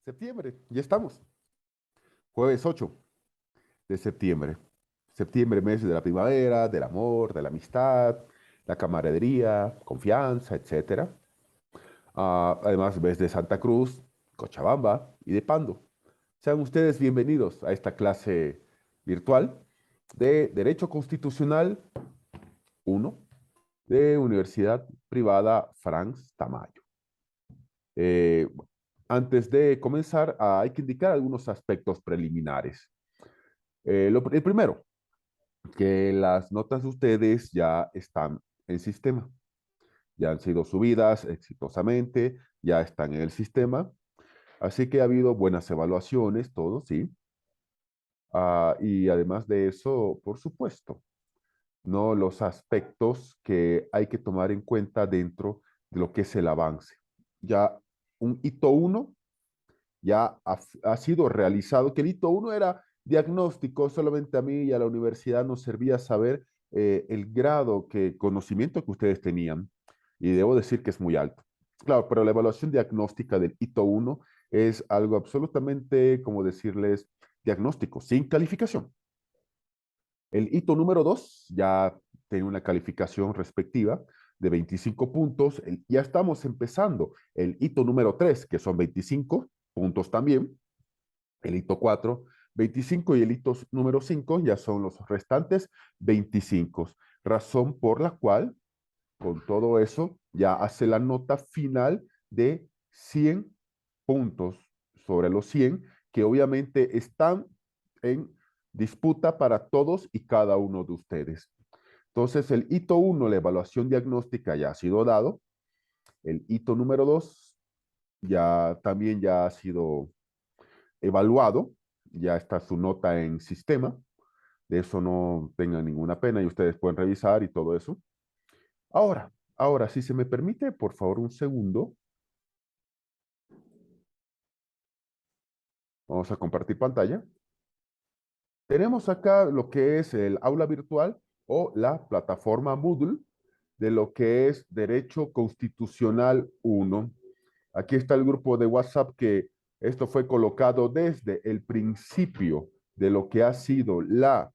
Septiembre, ya estamos. Jueves 8 de septiembre. Septiembre, mes de la primavera, del amor, de la amistad, la camaradería, confianza, etcétera. Además, mes de Santa Cruz, Cochabamba y de Pando. Sean ustedes bienvenidos a esta clase virtual de Derecho Constitucional 1 de Universidad Privada Franz Tamayo. Eh, Antes de comenzar, hay que indicar algunos aspectos preliminares. El primero, que las notas de ustedes ya están en sistema, ya han sido subidas exitosamente, ya están en el sistema, así que ha habido buenas evaluaciones, todo, sí. Y además de eso, por supuesto, ¿no? Los aspectos que hay que tomar en cuenta dentro de lo que es el avance. Ya un hito 1 ya ha sido realizado, que el hito 1 era diagnóstico, solamente a mí y a la universidad nos servía saber el grado, conocimiento que ustedes tenían, y debo decir que es muy alto. Claro, pero la evaluación diagnóstica del hito 1 es algo absolutamente, como decirles, diagnóstico, sin calificación. El hito número 2 ya tiene una calificación respectiva de 25 puntos. Ya estamos empezando el hito número 3, que son 25 puntos también. El hito 4, 25, y el hito número 5 ya son los restantes 25. Razón por la cual, con todo eso, ya hace la nota final de 100 puntos sobre los 100, que obviamente están en disputa para todos y cada uno de ustedes. Entonces, el hito 1, la evaluación diagnóstica, ya ha sido dado. El hito número 2 ya también ya ha sido evaluado, ya está su nota en sistema, de eso no tengan ninguna pena y ustedes pueden revisar y todo eso. Ahora, si se me permite, por favor, un segundo. Vamos a compartir pantalla. Tenemos acá lo que es el aula virtual o la plataforma Moodle de lo que es Derecho Constitucional 1. Aquí está el grupo de WhatsApp que esto fue colocado desde el principio de lo que ha sido la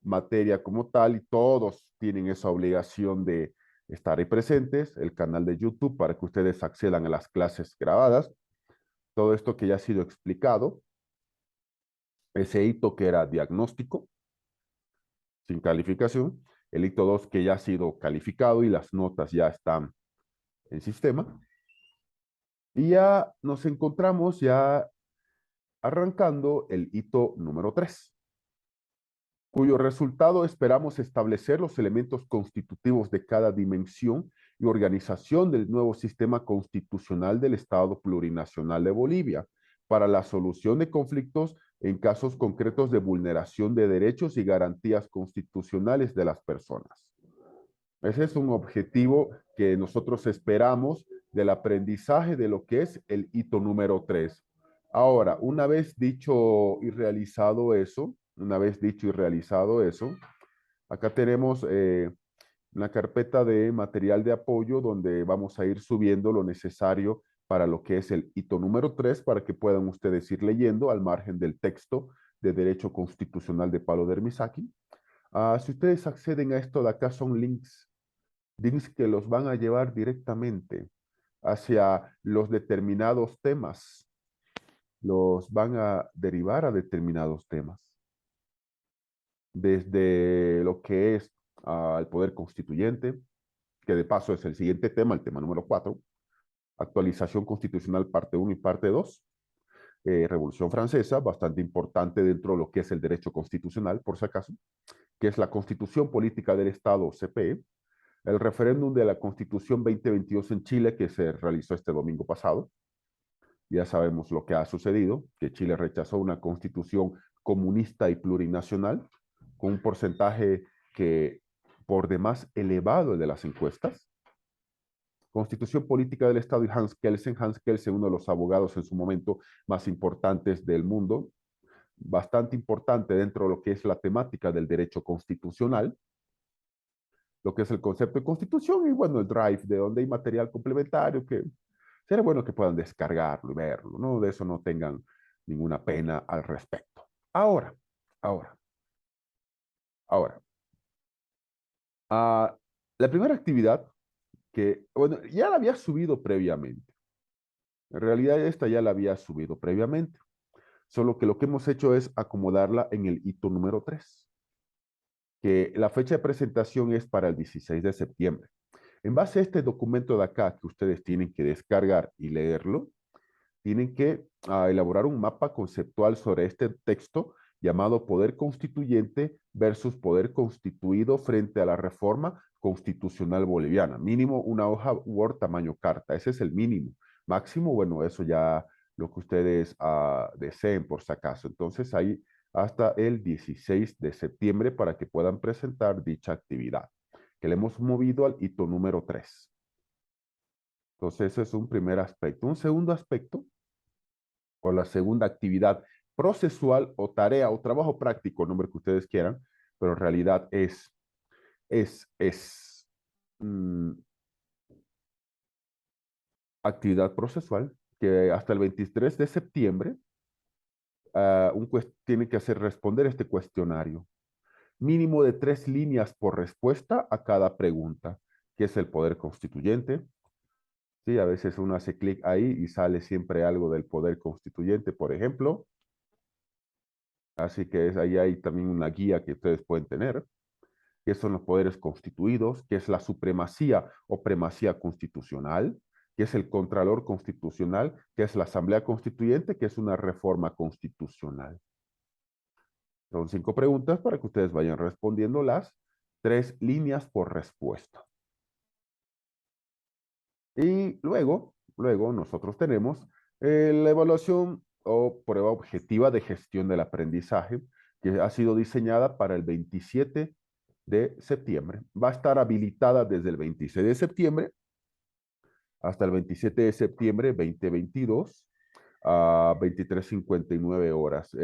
materia como tal, y todos tienen esa obligación de estar ahí presentes, el canal de YouTube para que ustedes accedan a las clases grabadas, todo esto que ya ha sido explicado, ese hito que era diagnóstico, sin calificación, el hito 2 que ya ha sido calificado y las notas ya están en sistema, y ya nos encontramos ya arrancando el hito número 3, cuyo resultado esperamos establecer los elementos constitutivos de cada dimensión y organización del nuevo sistema constitucional del Estado Plurinacional de Bolivia para la solución de conflictos en casos concretos de vulneración de derechos y garantías constitucionales de las personas. Ese es un objetivo que nosotros esperamos del aprendizaje de lo que es el hito número 3. Ahora, una vez dicho y realizado eso, acá tenemos una carpeta de material de apoyo donde vamos a ir subiendo lo necesario para lo que es el hito número 3 para que puedan ustedes ir leyendo al margen del texto de Derecho Constitucional de Palo de Hermisaki. Si ustedes acceden a esto de acá, son links que los van a llevar directamente hacia los determinados temas, los van a derivar a determinados temas, desde lo que es el poder constituyente, que de paso es el siguiente tema, el tema número 4, actualización constitucional parte 1 y parte 2, Revolución Francesa, bastante importante dentro de lo que es el derecho constitucional, por si acaso, que es la Constitución Política del Estado, CPE, el referéndum de la Constitución 2022 en Chile, que se realizó este domingo pasado. Ya sabemos lo que ha sucedido, que Chile rechazó una constitución comunista y plurinacional, con un porcentaje que por demás elevado de las encuestas. Constitución Política del Estado y Hans Kelsen, uno de los abogados en su momento más importantes del mundo, bastante importante dentro de lo que es la temática del derecho constitucional, lo que es el concepto de constitución y bueno, el drive, de donde hay material complementario que Sería bueno que puedan descargarlo y verlo, ¿no? De eso no tengan ninguna pena al respecto. Ahora, ahora, ahora. ah, la primera actividad que, bueno, ya la había subido previamente. En realidad esta ya la había subido previamente. Solo que lo que hemos hecho es acomodarla en el hito número 3, que la fecha de presentación es para el 16 de septiembre. En base a este documento de acá que ustedes tienen que descargar y leerlo, tienen que elaborar un mapa conceptual sobre este texto llamado Poder Constituyente versus Poder Constituido frente a la reforma constitucional boliviana. Mínimo una hoja Word tamaño carta. Ese es el mínimo. Máximo, bueno, eso ya lo que ustedes deseen por si acaso. Entonces ahí hasta el 16 de septiembre para que puedan presentar dicha actividad, que le hemos movido al hito número 3. Entonces ese es un primer aspecto. Un segundo aspecto o la segunda actividad procesual o tarea o trabajo práctico, nombre que ustedes quieran, pero en realidad es mm, actividad procesual que hasta el 23 de septiembre tiene que hacer responder este cuestionario. Mínimo de 3 líneas por respuesta a cada pregunta, que es el poder constituyente. Sí, a veces uno hace clic ahí y sale siempre algo del poder constituyente, por ejemplo. Así que ahí hay también una guía que ustedes pueden tener. ¿Qué son los poderes constituidos? ¿Qué es la supremacía o primacía constitucional? ¿Qué es el contralor constitucional? ¿Qué es la asamblea constituyente? ¿Qué es una reforma constitucional? Son 5 preguntas para que ustedes vayan respondiendo las 3 líneas por respuesta. Y luego nosotros tenemos la evaluación o prueba objetiva de gestión del aprendizaje, que ha sido diseñada para el 27 de septiembre. Va a estar habilitada desde el 26 de septiembre hasta el 27 de septiembre 2022 a 23:59 horas.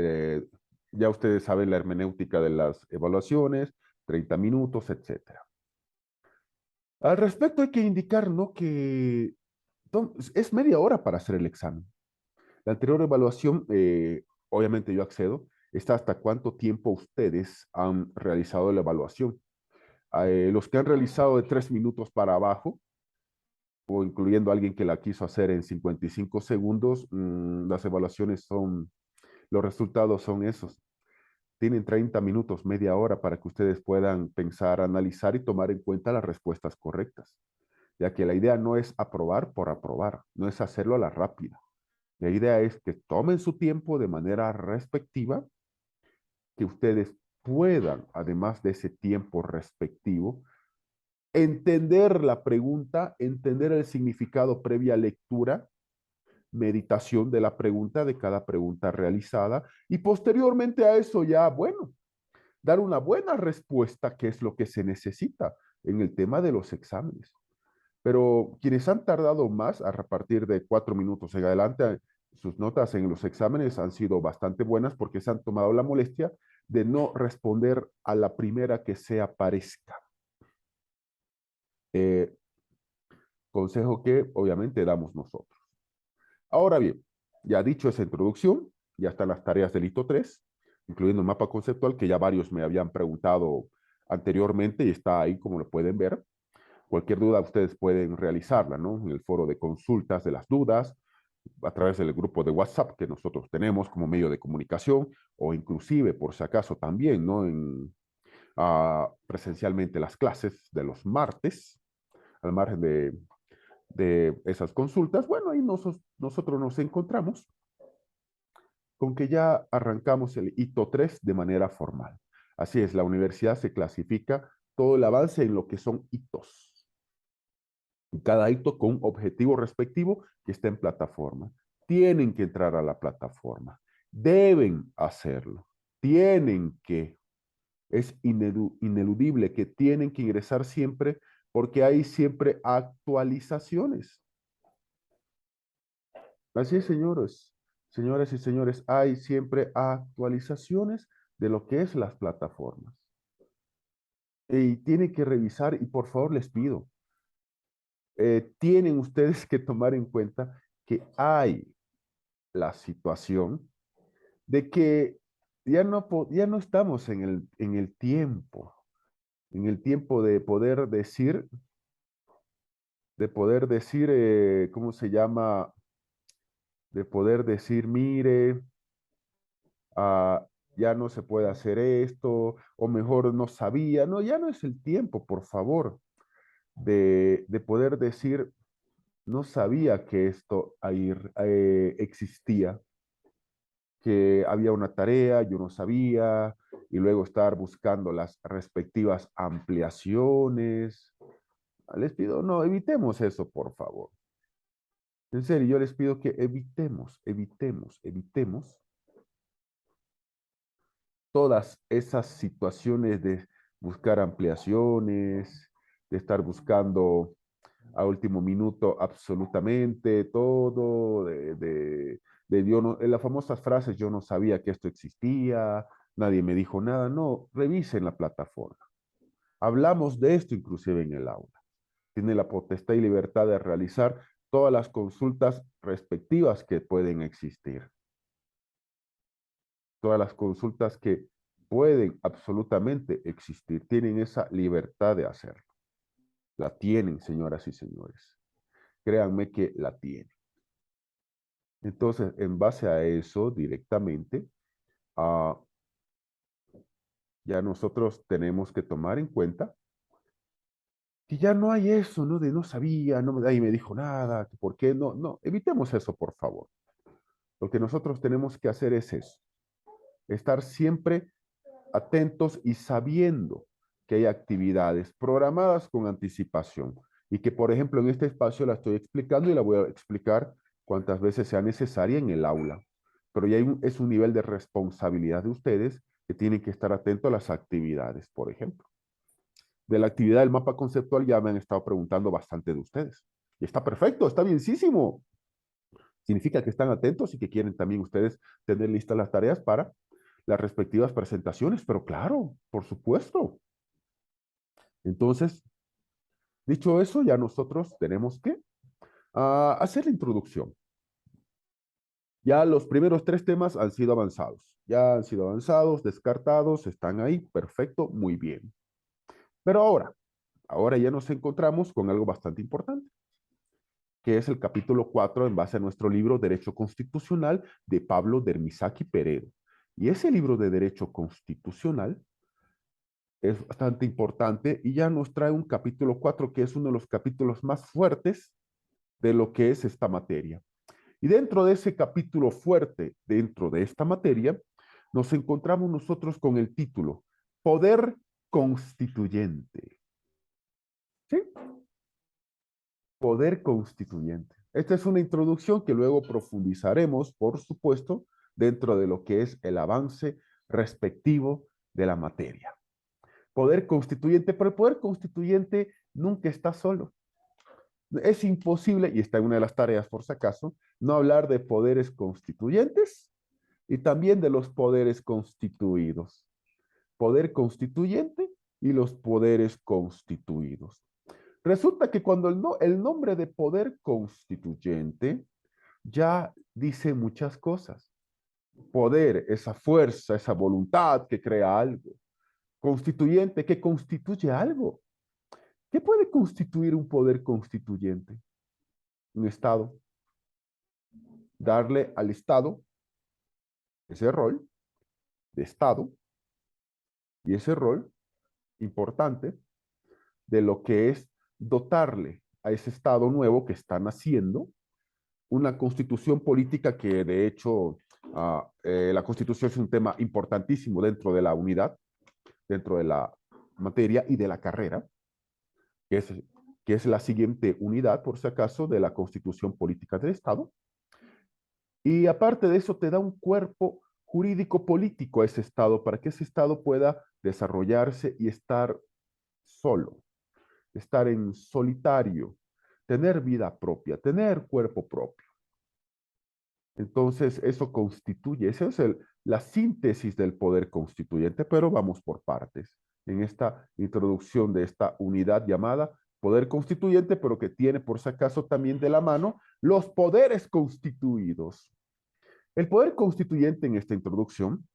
Ya ustedes saben la hermenéutica de las evaluaciones, 30 minutos, etcétera. Al respecto hay que indicar, ¿no?, que es media hora para hacer el examen. La anterior evaluación, obviamente yo accedo, está hasta cuánto tiempo ustedes han realizado la evaluación. Los que han realizado de 3 minutos para abajo, o incluyendo a alguien que la quiso hacer en 55 segundos, las evaluaciones los resultados son esos. Tienen 30 minutos, media hora para que ustedes puedan pensar, analizar y tomar en cuenta las respuestas correctas, ya que la idea no es aprobar por aprobar, no es hacerlo a la rápida. La idea es que tomen su tiempo de manera respectiva, que ustedes puedan, además de ese tiempo respectivo, entender la pregunta, entender el significado previa lectura, meditación de la pregunta, de cada pregunta realizada, y posteriormente a eso ya, bueno, dar una buena respuesta, que es lo que se necesita en el tema de los exámenes. Pero quienes han tardado más, a partir de 4 minutos en adelante, sus notas en los exámenes han sido bastante buenas porque se han tomado la molestia de no responder a la primera que se aparezca. Eh, Consejo que obviamente damos nosotros. Ahora bien, ya dicho esa introducción, ya están las tareas del hito 3, incluyendo el mapa conceptual que ya varios me habían preguntado anteriormente y está ahí como lo pueden ver. Cualquier duda ustedes pueden realizarla, ¿no?, en el foro de consultas de las dudas, a través del grupo de WhatsApp que nosotros tenemos como medio de comunicación, o inclusive, por si acaso, también, ¿no?, presencialmente las clases de los martes, al margen de esas consultas. Bueno, ahí nosotros nos encontramos con que ya arrancamos el hito 3 de manera formal. Así es, la universidad se clasifica todo el avance en lo que son hitos. Cada hito con un objetivo respectivo que está en plataforma. Tienen que entrar a la plataforma. Deben hacerlo. Tienen que. Es ineludible que tienen que ingresar siempre porque hay siempre actualizaciones. Así es, señores. Señoras y señores, hay siempre actualizaciones de lo que es las plataformas. Y tienen que revisar, y por favor les pido, tienen ustedes que tomar en cuenta que hay la situación de que ya no estamos en el tiempo de poder decir, ¿cómo se llama? De poder decir, mire, ah, ya no se puede hacer esto, o mejor no sabía. No, ya no es el tiempo, por favor, de poder decir, no sabía que esto ahí, existía, que había una tarea, yo no sabía, y luego estar buscando las respectivas ampliaciones. Les pido, no, evitemos eso, por favor. En serio, yo les pido que evitemos todas esas situaciones de buscar ampliaciones, de estar buscando a último minuto absolutamente todo, de yo no, en las famosas frases, yo no sabía que esto existía, nadie me dijo nada. No, revisen la plataforma. Hablamos de esto inclusive en el aula. Tiene la potestad y libertad de realizar todas las consultas respectivas que pueden existir. Todas las consultas que pueden absolutamente existir. Tienen esa libertad de hacerlo. La tienen, señoras y señores. Créanme que la tienen. Entonces, en base a eso, directamente, ah, ya nosotros tenemos que tomar en cuenta que ya no hay eso, ¿no? De no sabía, no, nadie me dijo nada, ¿por qué no? No, evitemos eso, por favor. Lo que nosotros tenemos que hacer es eso, estar siempre atentos y sabiendo que hay actividades programadas con anticipación y que, por ejemplo, en este espacio la estoy explicando y la voy a explicar cuantas veces sea necesaria en el aula. Pero ya es un nivel de responsabilidad de ustedes que tienen que estar atentos a las actividades, por ejemplo. De la actividad del mapa conceptual ya me han estado preguntando bastante de ustedes. Y está perfecto, está bienísimo. Significa que están atentos y que quieren también ustedes tener listas las tareas para las respectivas presentaciones, pero claro, por supuesto. Entonces, dicho eso, ya nosotros tenemos que hacer la introducción. Ya los primeros tres temas han sido avanzados. Ya han sido avanzados, descartados, están ahí, perfecto, muy bien. Pero ahora ya nos encontramos con algo bastante importante, que es el capítulo 4 en base a nuestro libro Derecho Constitucional de Pablo Dermisaki Peredo. Y ese libro de Derecho Constitucional es bastante importante y ya nos trae un capítulo 4 que es uno de los capítulos más fuertes de lo que es esta materia. Y dentro de ese capítulo fuerte, dentro de esta materia, nos encontramos nosotros con el título Poder Constituyente. ¿Sí? Poder Constituyente. Esta es una introducción que luego profundizaremos, por supuesto, dentro de lo que es el avance respectivo de la materia. Poder constituyente, pero el poder constituyente nunca está solo. Es imposible, y está en una de las tareas por si acaso, no hablar de poderes constituyentes y también de los poderes constituidos. Poder constituyente y los poderes constituidos. Resulta que cuando el nombre de poder constituyente ya dice muchas cosas. Poder, esa fuerza, esa voluntad que crea algo. Constituyente, que constituye algo. ¿Qué puede constituir un poder constituyente? Un Estado. Darle al Estado ese rol de Estado y ese rol importante de lo que es dotarle a ese Estado nuevo que están haciendo una constitución política que de hecho la constitución es un tema importantísimo dentro de la unidad, dentro de la materia y de la carrera, que es, que es la siguiente unidad, por si acaso, de la constitución política del Estado. Y aparte de eso, te da un cuerpo jurídico político a ese Estado para que ese Estado pueda desarrollarse y estar solo, estar en solitario, tener vida propia, tener cuerpo propio. Entonces, eso constituye, esa es la síntesis del poder constituyente, pero vamos por partes en esta introducción de esta unidad llamada poder constituyente, pero que tiene por si acaso también de la mano los poderes constituidos. El poder constituyente en esta introducción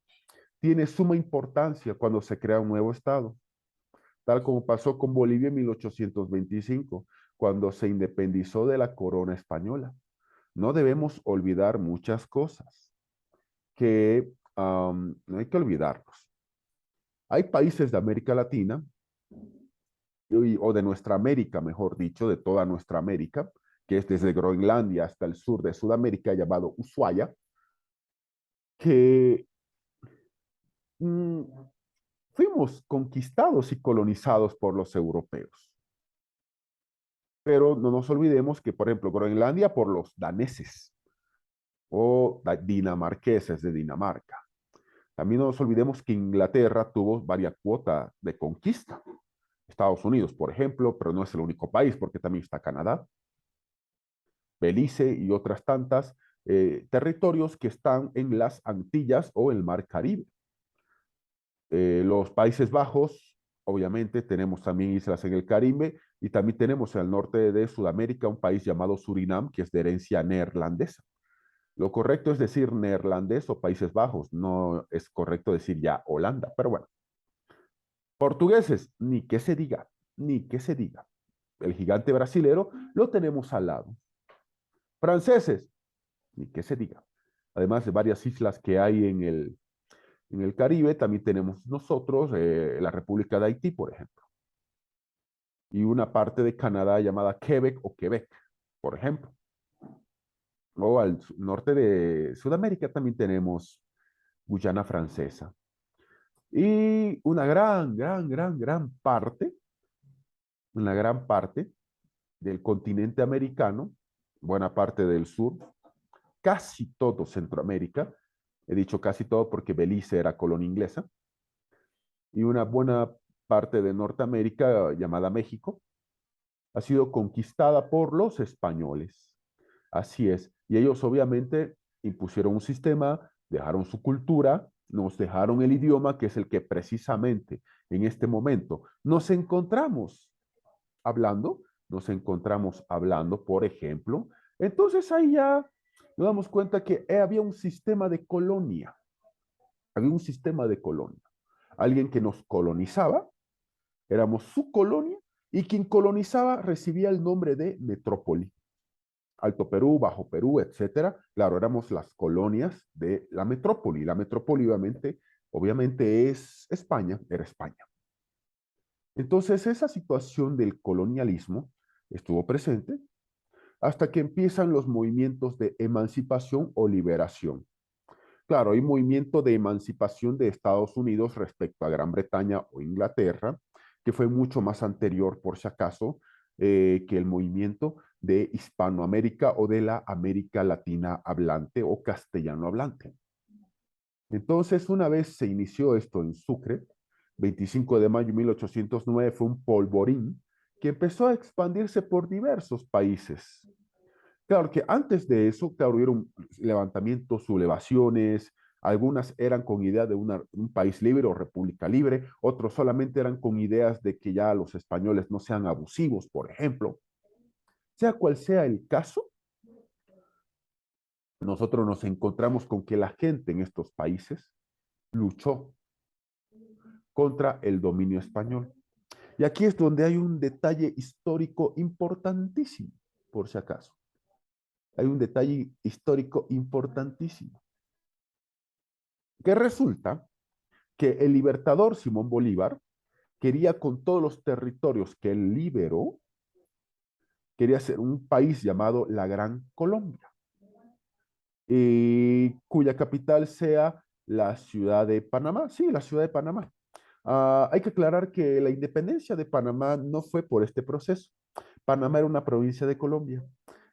tiene suma importancia cuando se crea un nuevo Estado, tal como pasó con Bolivia en 1825, cuando se independizó de la corona española. No debemos olvidar muchas cosas que no hay que olvidarlos. Hay países de América Latina, o de nuestra América, mejor dicho, de toda nuestra América, que es desde Groenlandia hasta el sur de Sudamérica, llamado Ushuaia, que mm, fuimos conquistados y colonizados por los europeos. Pero no nos olvidemos que, por ejemplo, Groenlandia por los daneses o dinamarqueses de Dinamarca. También no nos olvidemos que Inglaterra tuvo varias cuotas de conquista. Estados Unidos, por ejemplo, pero no es el único país porque también está Canadá, Belice y otras tantas territorios que están en las Antillas o el Mar Caribe. Los Países Bajos, obviamente, tenemos también islas en el Caribe y también tenemos en el norte de Sudamérica un país llamado Surinam, que es de herencia neerlandesa. Lo correcto es decir neerlandés o Países Bajos, no es correcto decir ya Holanda, pero bueno. Portugueses, ni que se diga, ni que se diga. El gigante brasilero lo tenemos al lado. Franceses, ni que se diga. Además de varias islas que hay en el Caribe, también tenemos nosotros la República de Haití, por ejemplo. Y una parte de Canadá llamada Quebec o Quebec, por ejemplo. O al norte de Sudamérica también tenemos Guyana Francesa. Y una gran parte del continente americano, buena parte del sur, casi todo Centroamérica, he dicho casi todo porque Belice era colonia inglesa, y una buena parte de Norteamérica, llamada México, ha sido conquistada por los españoles. Así es, y ellos obviamente impusieron un sistema, dejaron su cultura, nos dejaron el idioma, que es el que precisamente en este momento hablando, nos encontramos hablando, por ejemplo. Entonces ahí ya nos damos cuenta que había un sistema de colonia, había un sistema de colonia. Alguien que nos colonizaba, éramos su colonia, y quien colonizaba recibía el nombre de metrópoli. Alto Perú, Bajo Perú, etcétera. Claro, éramos las colonias de la metrópoli. La metrópoli obviamente es España, era España. Entonces, esa situación del colonialismo estuvo presente hasta que empiezan los movimientos de emancipación o liberación. Claro, hay movimiento de emancipación de Estados Unidos respecto a Gran Bretaña o Inglaterra, que fue mucho más anterior, por si acaso, que el movimiento de Hispanoamérica o de la América Latina hablante o castellano hablante. Entonces, una vez se inició esto en Sucre, 25 de mayo de 1809 fue un polvorín que empezó a expandirse por diversos países. Claro que antes de eso, claro, hubieron levantamientos, sublevaciones, algunas eran con idea de un país libre o república libre, otros solamente eran con ideas de que ya los españoles no sean abusivos, por ejemplo. Sea cual sea el caso, nosotros nos encontramos con que la gente en estos países luchó contra el dominio español. Y aquí es donde hay un detalle histórico importantísimo, por si acaso. Hay un detalle histórico importantísimo. Que resulta que el libertador Simón Bolívar quería con todos los territorios que él liberó, quería hacer un país llamado la Gran Colombia, cuya capital sea la ciudad de Panamá. Sí, la ciudad de Panamá. Hay que aclarar que la independencia de Panamá no fue por este proceso. Panamá era una provincia de Colombia.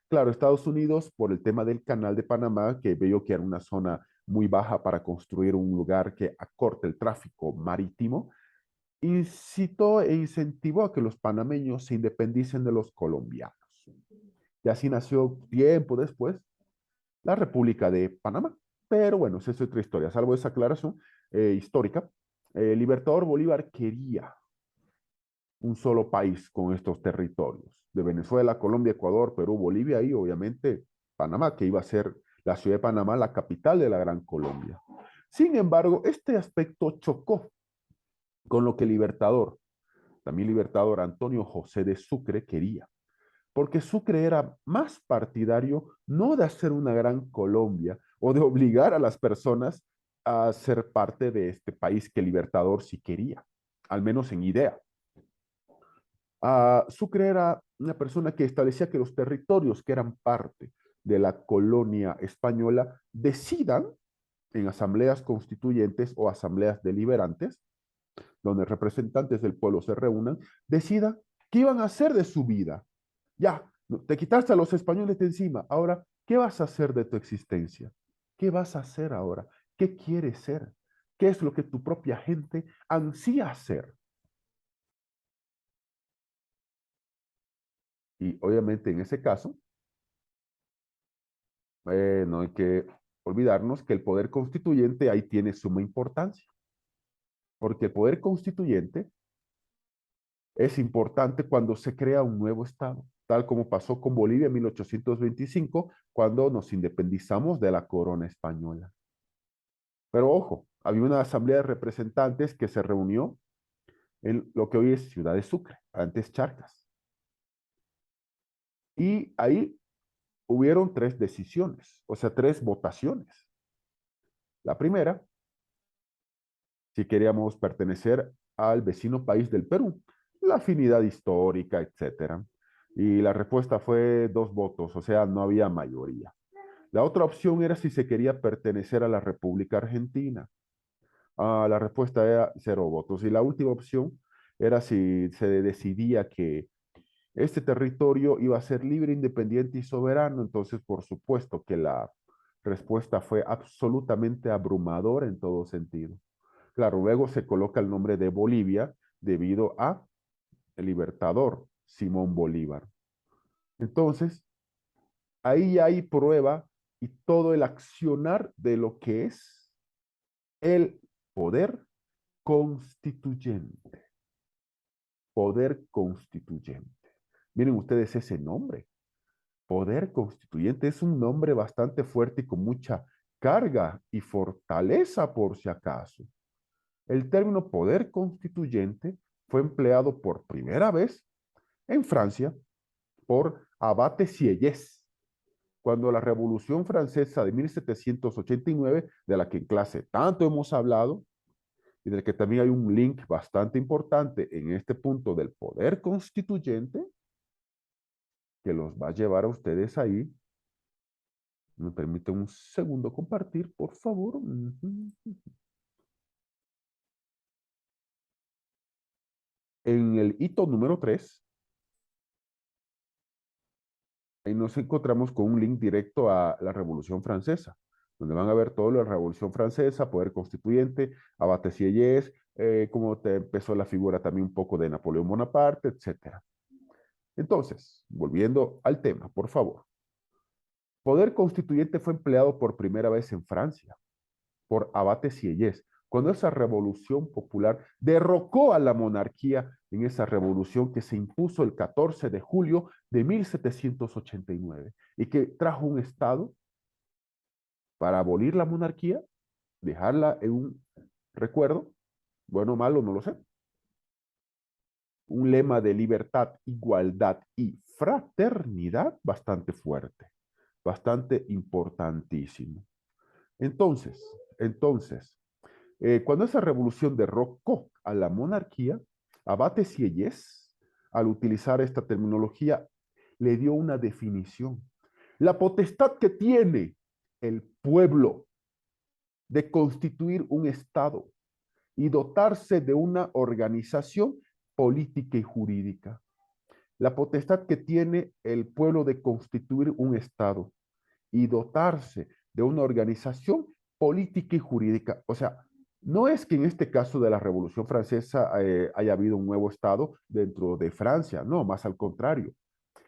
Claro, Estados Unidos, por el tema del canal de Panamá, que veo que era una zona muy baja para construir un lugar que acorte el tráfico marítimo, incitó e incentivó a que los panameños se independicen de los colombianos. Y así nació tiempo después la República de Panamá. Pero bueno, esa es otra historia. Salvo esa aclaración histórica, el Libertador Bolívar quería un solo país con estos territorios, de Venezuela, Colombia, Ecuador, Perú, Bolivia y obviamente Panamá, que iba a ser la ciudad de Panamá, la capital de la Gran Colombia. Sin embargo, este aspecto chocó con lo que el Libertador, también Libertador Antonio José de Sucre, quería, porque Sucre era más partidario no de hacer una Gran Colombia o de obligar a las personas a ser parte de este país que el Libertador sí quería, al menos en idea. Sucre era una persona que establecía que los territorios que eran parte de la colonia española decidan en asambleas constituyentes o asambleas deliberantes, donde representantes del pueblo se reúnan, decidan qué iban a hacer de su vida. Ya, te quitaste a los españoles de encima, ahora, ¿qué vas a hacer de tu existencia? ¿Qué vas a hacer ahora? ¿Qué quieres ser? ¿Qué es lo que tu propia gente ansía hacer? Y obviamente en ese caso, no hay que olvidarnos que el poder constituyente ahí tiene suma importancia, porque el poder constituyente es importante cuando se crea un nuevo Estado, tal como pasó con Bolivia en 1825, cuando nos independizamos de la corona española. Pero ojo, había una asamblea de representantes que se reunió en lo que hoy es Ciudad de Sucre, antes Charcas. Y ahí hubieron tres decisiones, o sea, tres votaciones. La primera, si queríamos pertenecer al vecino país del Perú, la afinidad histórica, etcétera. Y la respuesta fue 2 votos, o sea, no había mayoría. La otra opción era si se quería pertenecer a la República Argentina. La respuesta era 0 votos. Y la última opción era si se decidía que este territorio iba a ser libre, independiente y soberano. Entonces, por supuesto que la respuesta fue absolutamente abrumadora en todo sentido. Claro, luego se coloca el nombre de Bolivia debido a el libertador Simón Bolívar. Entonces, ahí hay prueba y todo el accionar de lo que es el poder constituyente. Poder constituyente. Miren ustedes ese nombre. Poder constituyente es un nombre bastante fuerte y con mucha carga y fortaleza por si acaso. El término poder constituyente fue empleado por primera vez en Francia por Abate Sieyès, cuando la Revolución Francesa de 1789, de la que en clase tanto hemos hablado, y del que también hay un link bastante importante en este punto del poder constituyente, que los va a llevar a ustedes ahí. Me permiten un segundo compartir, por favor. En el hito número 3, ahí nos encontramos con un link directo a la Revolución Francesa, donde van a ver todo lo de la Revolución Francesa, poder constituyente, Abate Sieyès, cómo te empezó la figura también un poco de Napoleón Bonaparte, etcétera. Entonces, volviendo al tema, por favor. Poder constituyente fue empleado por primera vez en Francia, por Abate Sieyès, cuando esa revolución popular derrocó a la monarquía en esa revolución que se impuso el 14 de julio de 1789 y que trajo un Estado para abolir la monarquía, dejarla en un recuerdo, bueno o malo, no lo sé, un lema de libertad, igualdad y fraternidad bastante fuerte, bastante importantísimo. Entonces, cuando esa revolución derrocó a la monarquía, Abate Sieyès, al utilizar esta terminología, le dio una definición. La potestad que tiene el pueblo de constituir un Estado y dotarse de una organización política y jurídica. La potestad que tiene el pueblo de constituir un Estado y dotarse de una organización política y jurídica. O sea, no es que en este caso de la Revolución Francesa haya habido un nuevo Estado dentro de Francia, no, más al contrario.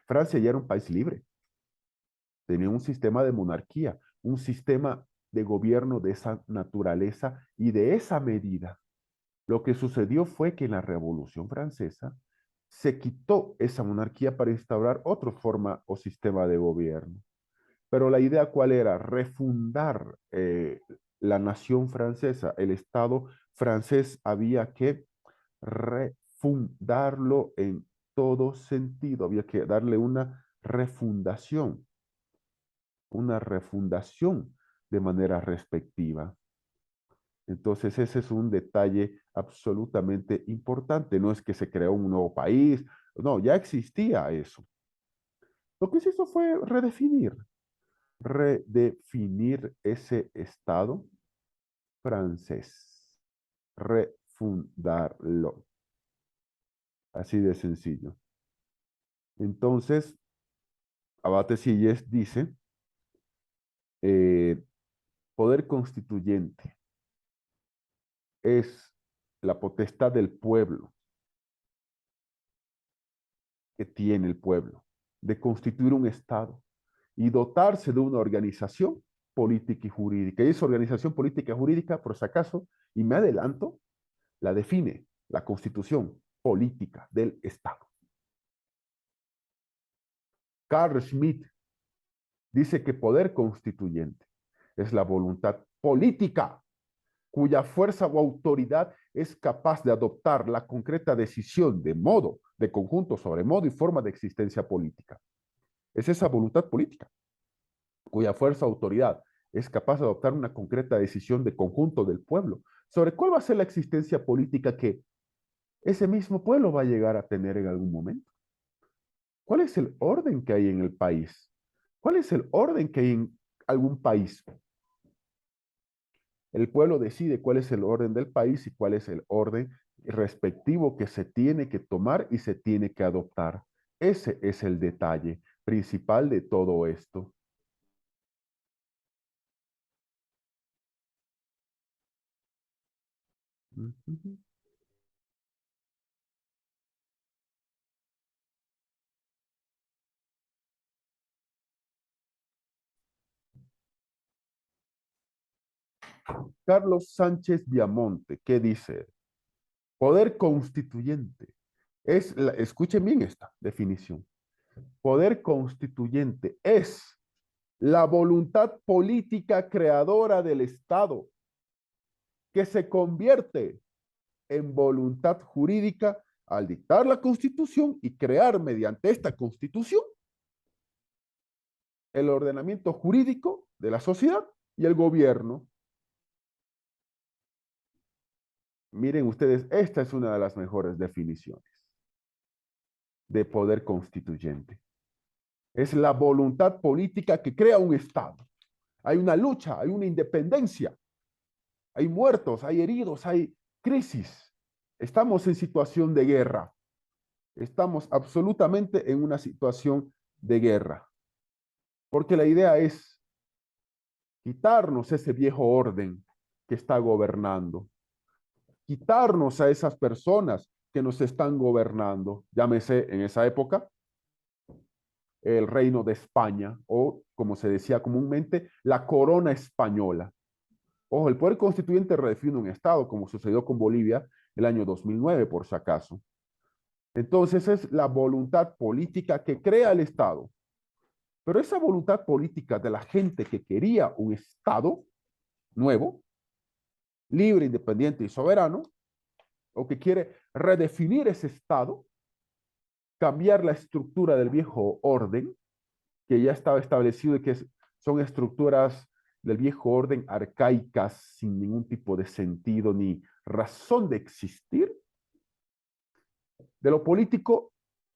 Francia ya era un país libre, tenía un sistema de monarquía, un sistema de gobierno de esa naturaleza y de esa medida. Lo que sucedió fue que en la Revolución Francesa se quitó esa monarquía para instaurar otra forma o sistema de gobierno. Pero la idea, ¿cuál era? Refundar la nación francesa, el Estado francés había que refundarlo en todo sentido, había que darle una refundación de manera respectiva. Entonces ese es un detalle absolutamente importante. No es que se creó un nuevo país, no, ya existía eso. Lo que se hizo fue redefinir ese Estado francés, refundarlo, así de sencillo. Entonces, Abate Silles dice, eh, poder constituyente es la potestad del pueblo que tiene el pueblo de constituir un Estado y dotarse de una organización política y jurídica. Y esa organización política y jurídica, por si acaso, y me adelanto, la define la Constitución política del Estado. Carl Schmitt dice que poder constituyente es la voluntad política cuya fuerza o autoridad es capaz de adoptar la concreta decisión de modo, de conjunto sobre modo y forma de existencia política. Es esa voluntad política cuya fuerza o autoridad es capaz de adoptar una concreta decisión de conjunto del pueblo sobre cuál va a ser la existencia política que ese mismo pueblo va a llegar a tener en algún momento. ¿Cuál es el orden que hay en el país? ¿Cuál es el orden que hay en algún país? El pueblo decide cuál es el orden del país y cuál es el orden respectivo que se tiene que tomar y se tiene que adoptar. Ese es el detalle principal de todo esto. Carlos Sánchez Viamonte, ¿qué dice? Poder constituyente escuchen bien esta definición. Poder constituyente es la voluntad política creadora del Estado que se convierte en voluntad jurídica al dictar la Constitución y crear mediante esta Constitución el ordenamiento jurídico de la sociedad y el gobierno. Miren ustedes, esta es una de las mejores definiciones de poder constituyente. Es la voluntad política que crea un Estado. Hay una lucha, hay una independencia, hay muertos, hay heridos, hay crisis. Estamos en situación de guerra. Estamos absolutamente en una situación de guerra. Porque la idea es quitarnos ese viejo orden que está gobernando, quitarnos a esas personas que nos están gobernando, llámese en esa época el reino de España o, como se decía comúnmente, la corona española. Ojo, el poder constituyente redefine un Estado, como sucedió con Bolivia el año 2009, por si acaso. Entonces es la voluntad política que crea el Estado. Pero esa voluntad política de la gente que quería un Estado nuevo, libre, independiente y soberano, o que quiere redefinir ese Estado, cambiar la estructura del viejo orden, que ya estaba establecido y que son estructuras del viejo orden arcaicas, sin ningún tipo de sentido ni razón de existir. De lo político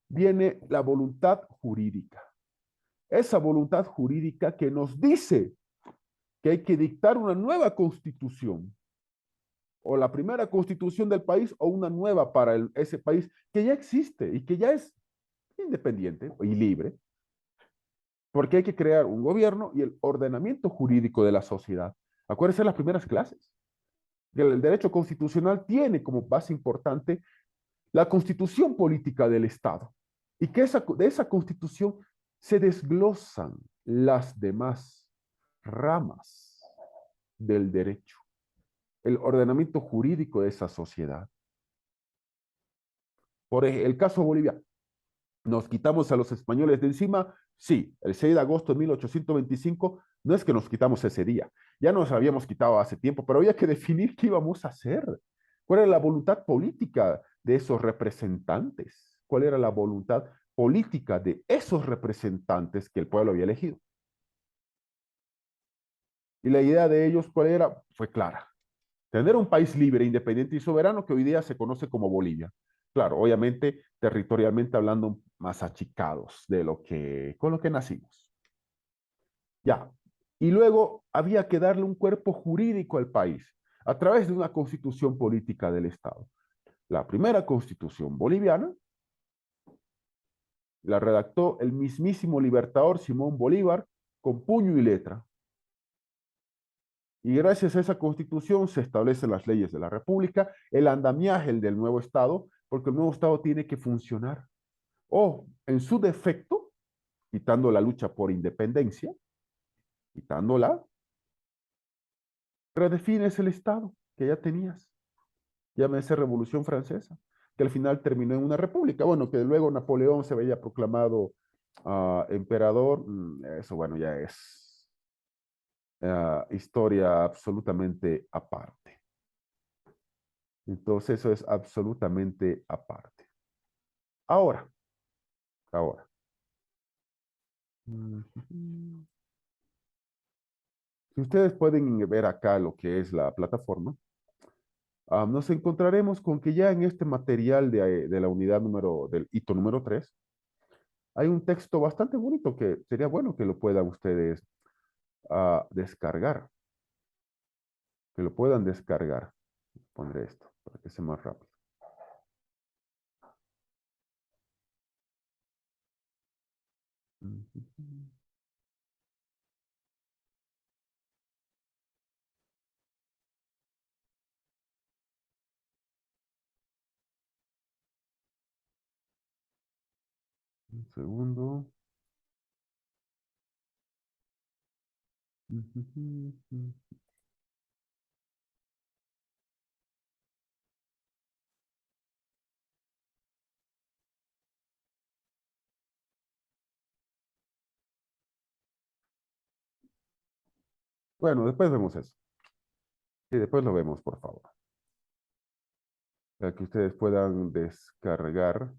viene la voluntad jurídica. Esa voluntad jurídica que nos dice que hay que dictar una nueva constitución, o la primera constitución del país, o una nueva para ese país que ya existe y que ya es independiente y libre, porque hay que crear un gobierno y el ordenamiento jurídico de la sociedad. Acuérdense de las primeras clases. El derecho constitucional tiene como base importante la constitución política del Estado y que de esa constitución se desglosan las demás ramas del derecho, el ordenamiento jurídico de esa sociedad. El caso de Bolivia, ¿nos quitamos a los españoles de encima? Sí, el 6 de agosto de 1825, no es que nos quitamos ese día, ya nos habíamos quitado hace tiempo, pero había que definir qué íbamos a hacer. ¿Cuál era la voluntad política de esos representantes? ¿Cuál era la voluntad política de esos representantes que el pueblo había elegido? Y la idea de ellos, ¿cuál era? Fue clara. Tener un país libre, independiente y soberano que hoy día se conoce como Bolivia. Claro, obviamente, territorialmente hablando, más achicados de lo que, con lo que nacimos. Ya. Y luego había que darle un cuerpo jurídico al país a través de una constitución política del Estado. La primera constitución boliviana la redactó el mismísimo libertador Simón Bolívar con puño y letra. Y gracias a esa constitución se establecen las leyes de la República, el andamiaje del nuevo Estado, porque el nuevo Estado tiene que funcionar. O, en su defecto, quitando la lucha por independencia, quitándola, redefines el Estado que ya tenías. Llámese Revolución Francesa, que al final terminó en una república. Bueno, que luego Napoleón se veía proclamado emperador, eso bueno, ya es historia absolutamente aparte. Entonces eso es absolutamente aparte. Ahora, ahora. Si ustedes pueden ver acá lo que es la plataforma, nos encontraremos con que ya en este material de la unidad del hito número 3 hay un texto bastante bonito que sería bueno que lo puedan ustedes descargar, que lo puedan descargar. Pondré esto para que sea más rápido. Un segundo. Bueno, después vemos eso. Sí, después lo vemos, por favor. Para que ustedes puedan descargar,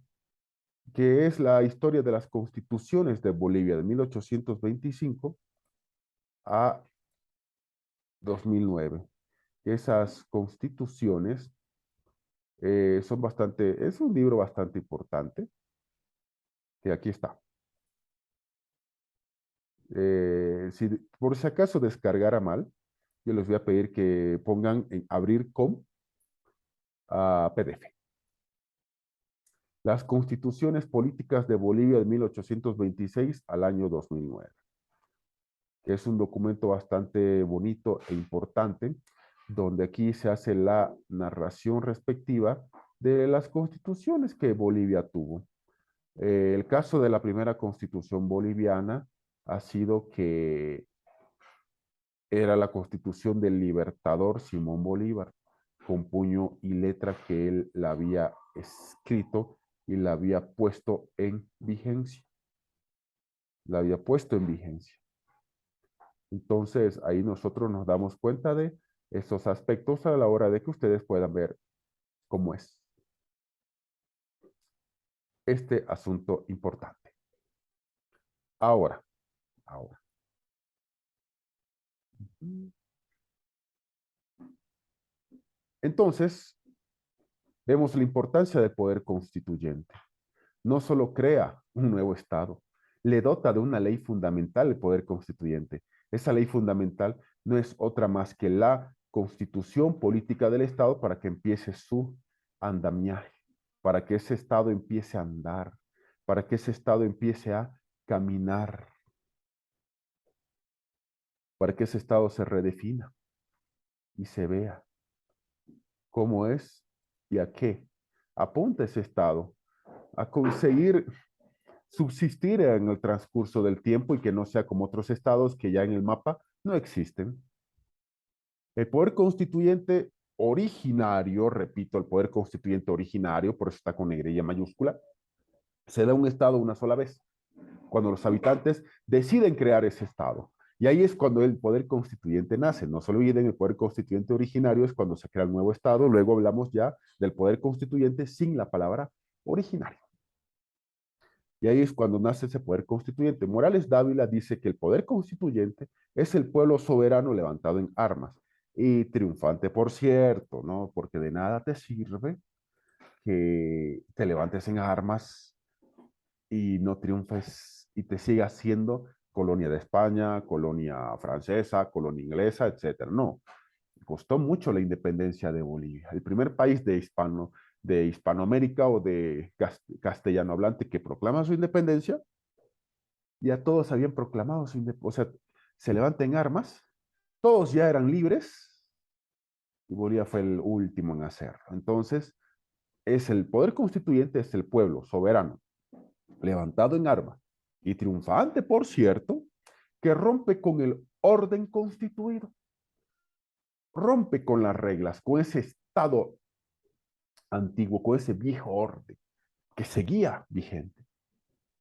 que es la historia de las constituciones de Bolivia de 1825 a 2009. Esas constituciones son bastante, es un libro bastante importante, que aquí está. Si por si acaso descargara mal, yo les voy a pedir que pongan en abrir con PDF. Las constituciones políticas de Bolivia de 1826 al año 2009, que es un documento bastante bonito e importante, donde aquí se hace la narración respectiva de las constituciones que Bolivia tuvo. El caso de la primera constitución boliviana ha sido que era la constitución del libertador Simón Bolívar, con puño y letra que él la había escrito y la había puesto en vigencia. La había puesto en vigencia. Entonces, ahí nosotros nos damos cuenta de esos aspectos a la hora de que ustedes puedan ver cómo es este asunto importante. Ahora, ahora. Entonces, vemos la importancia del poder constituyente. No solo crea un nuevo Estado, le dota de una ley fundamental el poder constituyente. Esa ley fundamental no es otra más que la constitución política del Estado para que empiece su andamiaje, para que ese Estado empiece a andar, para que ese Estado empiece a caminar, para que ese Estado se redefina y se vea cómo es y a qué apunta ese Estado, a conseguir subsistir en el transcurso del tiempo y que no sea como otros estados que ya en el mapa no existen. El poder constituyente originario, repito, el poder constituyente originario, por eso está con negrilla mayúscula, se da un Estado una sola vez, cuando los habitantes deciden crear ese Estado. Y ahí es cuando el poder constituyente nace. No se olviden, el poder constituyente originario es cuando se crea el nuevo Estado, luego hablamos ya del poder constituyente sin la palabra originario. Y ahí es cuando nace ese poder constituyente. Morales Dávila dice que el poder constituyente es el pueblo soberano levantado en armas y triunfante, por cierto, ¿no? Porque de nada te sirve que te levantes en armas y no triunfes y te sigas siendo colonia de España, colonia francesa, colonia inglesa, etcétera. No, costó mucho la independencia de Bolivia. El primer país de Hispanoamérica o de castellano hablante que proclama su independencia, ya todos habían proclamado su independencia, o sea, se levantan armas, todos ya eran libres y Bolivia fue el último en hacerlo. Entonces, es el poder constituyente, es el pueblo soberano, levantado en armas y triunfante, por cierto, que rompe con el orden constituido, rompe con las reglas, con ese estado antiguo, con ese viejo orden que seguía vigente.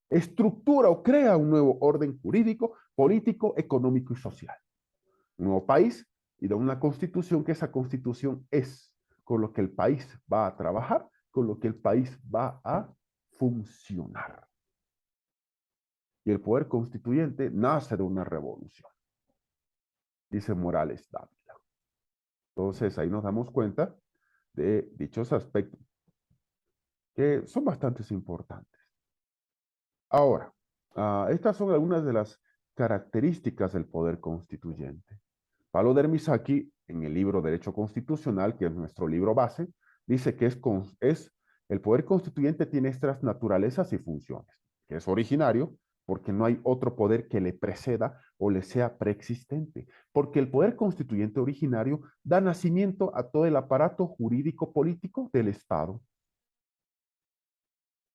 Estructura o crea un nuevo orden jurídico, político, económico y social. Un nuevo país y da una constitución que esa constitución es con lo que el país va a trabajar, con lo que el país va a funcionar. Y el poder constituyente nace de una revolución, dice Morales Dávila. Entonces ahí nos damos cuenta de dichos aspectos que son bastante importantes. Ahora, estas son algunas de las características del poder constituyente. Pablo Dermisaki, en el libro Derecho Constitucional, que es nuestro libro base, dice que el poder constituyente tiene estas naturalezas y funciones, que es originario, porque no hay otro poder que le preceda o le sea preexistente, porque el poder constituyente originario da nacimiento a todo el aparato jurídico político del Estado.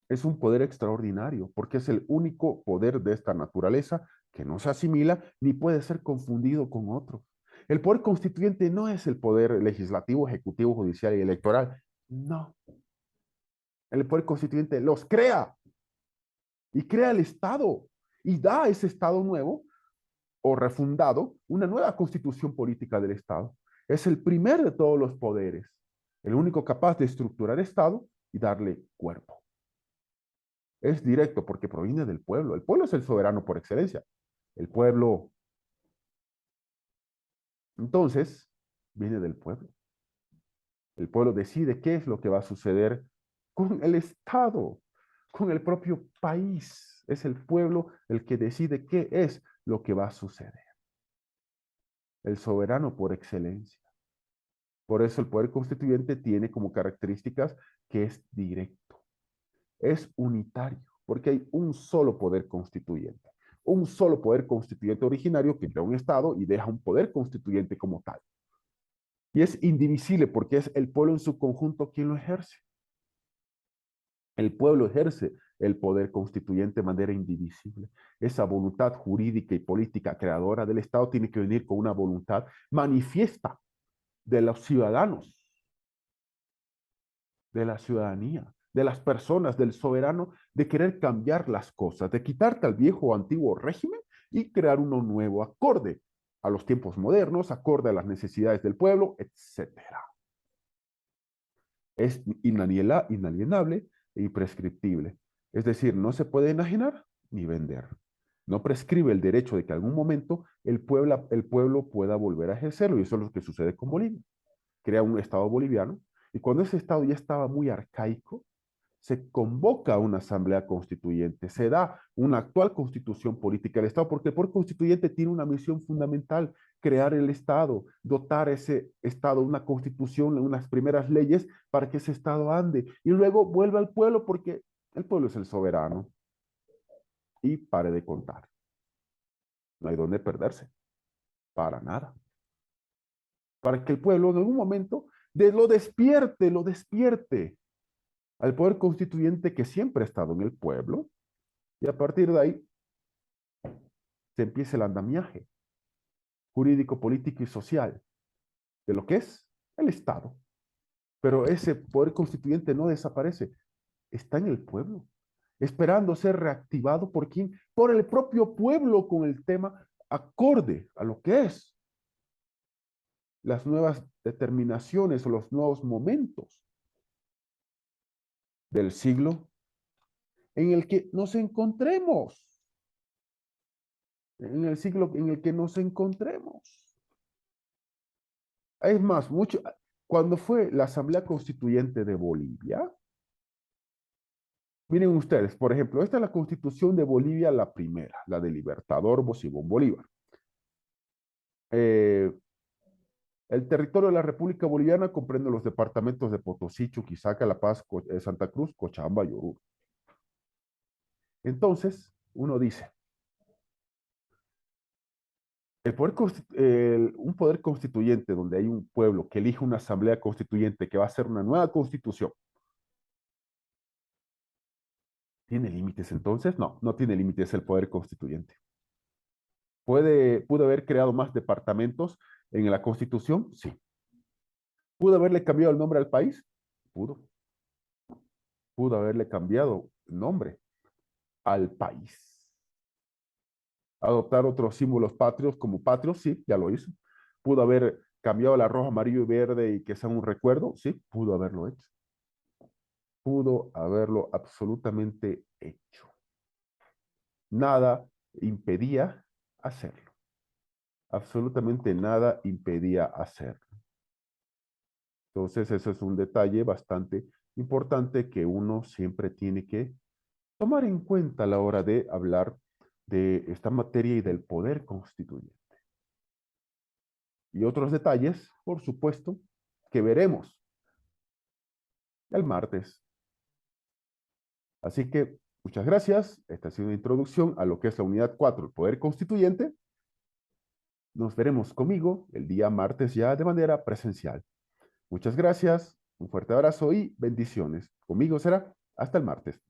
Es un poder extraordinario, porque es el único poder de esta naturaleza que no se asimila ni puede ser confundido con otros. El poder constituyente no es el poder legislativo, ejecutivo, judicial y electoral. No. El poder constituyente los crea y crea el Estado y da a ese Estado nuevo o refundado una nueva constitución política del Estado. Es el primer de todos los poderes, el único capaz de estructurar Estado y darle cuerpo. Es directo porque proviene del pueblo. El pueblo es el soberano por excelencia. El pueblo, entonces, viene del pueblo. El pueblo decide qué es lo que va a suceder con el Estado, con el propio país. Es el pueblo el que decide qué es lo que va a suceder. El soberano por excelencia. Por eso el poder constituyente tiene como características que es directo, es unitario, porque hay un solo poder constituyente. Un solo poder constituyente originario que crea un Estado y deja un poder constituyente como tal. Y es indivisible porque es el pueblo en su conjunto quien lo ejerce. El pueblo ejerce el poder constituyente de manera indivisible. Esa voluntad jurídica y política creadora del Estado tiene que venir con una voluntad manifiesta de los ciudadanos, de la ciudadanía, de las personas, del soberano, de querer cambiar las cosas, de quitarte al viejo o antiguo régimen y crear uno nuevo, acorde a los tiempos modernos, acorde a las necesidades del pueblo, etcétera. Es inalienable e imprescriptible. Es decir, no se puede enajenar ni vender. No prescribe el derecho de que en algún momento el pueblo pueda volver a ejercerlo, y eso es lo que sucede con Bolivia. Crea un Estado boliviano, y cuando ese Estado ya estaba muy arcaico, se convoca a una asamblea constituyente, se da una actual constitución política del Estado, porque el poder constituyente tiene una misión fundamental, crear el Estado, dotar ese Estado una constitución, unas primeras leyes para que ese Estado ande, y luego vuelva al pueblo, porque el pueblo es el soberano, y pare de contar. No hay dónde perderse, para nada. Para que el pueblo en algún momento lo despierte al poder constituyente que siempre ha estado en el pueblo, y a partir de ahí se empieza el andamiaje jurídico, político y social de lo que es el Estado. Pero ese poder constituyente no desaparece, está en el pueblo, esperando ser reactivado por quién, por el propio pueblo con el tema acorde a lo que es las nuevas determinaciones o los nuevos momentos del siglo en el que nos encontremos, en el siglo en el que nos encontremos. Es más, cuando fue la Asamblea Constituyente de Bolivia, miren ustedes, por ejemplo, esta es la Constitución de Bolivia, la primera, la de Libertador Simón Bolívar. Eh, el territorio de la República Boliviana comprende los departamentos de Potosí, Chuquisaca, La Paz, Santa Cruz, Cochabamba y Oruro. Entonces, uno dice, un poder constituyente donde hay un pueblo que elige una asamblea constituyente que va a hacer una nueva constitución, ¿tiene límites entonces? No, no tiene límites el poder constituyente. ¿Pudo haber creado más departamentos en la constitución? Sí. ¿Pudo haberle cambiado el nombre al país? Pudo. Pudo haberle cambiado el nombre al país. Adoptar otros símbolos patrios como patrios, sí, ya lo hizo. Pudo haber cambiado la roja, amarillo y verde y que sea un recuerdo, sí, pudo haberlo hecho. Pudo haberlo absolutamente hecho. Nada impedía hacerlo. Absolutamente nada impedía hacerlo. Entonces, eso es un detalle bastante importante que uno siempre tiene que tomar en cuenta a la hora de hablar de esta materia y del poder constituyente. Y otros detalles, por supuesto, que veremos el martes. Así que muchas gracias. Esta ha sido una introducción a lo que es la unidad 4, el poder constituyente. Nos veremos conmigo el día martes ya de manera presencial. Muchas gracias, un fuerte abrazo y bendiciones. Conmigo será hasta el martes.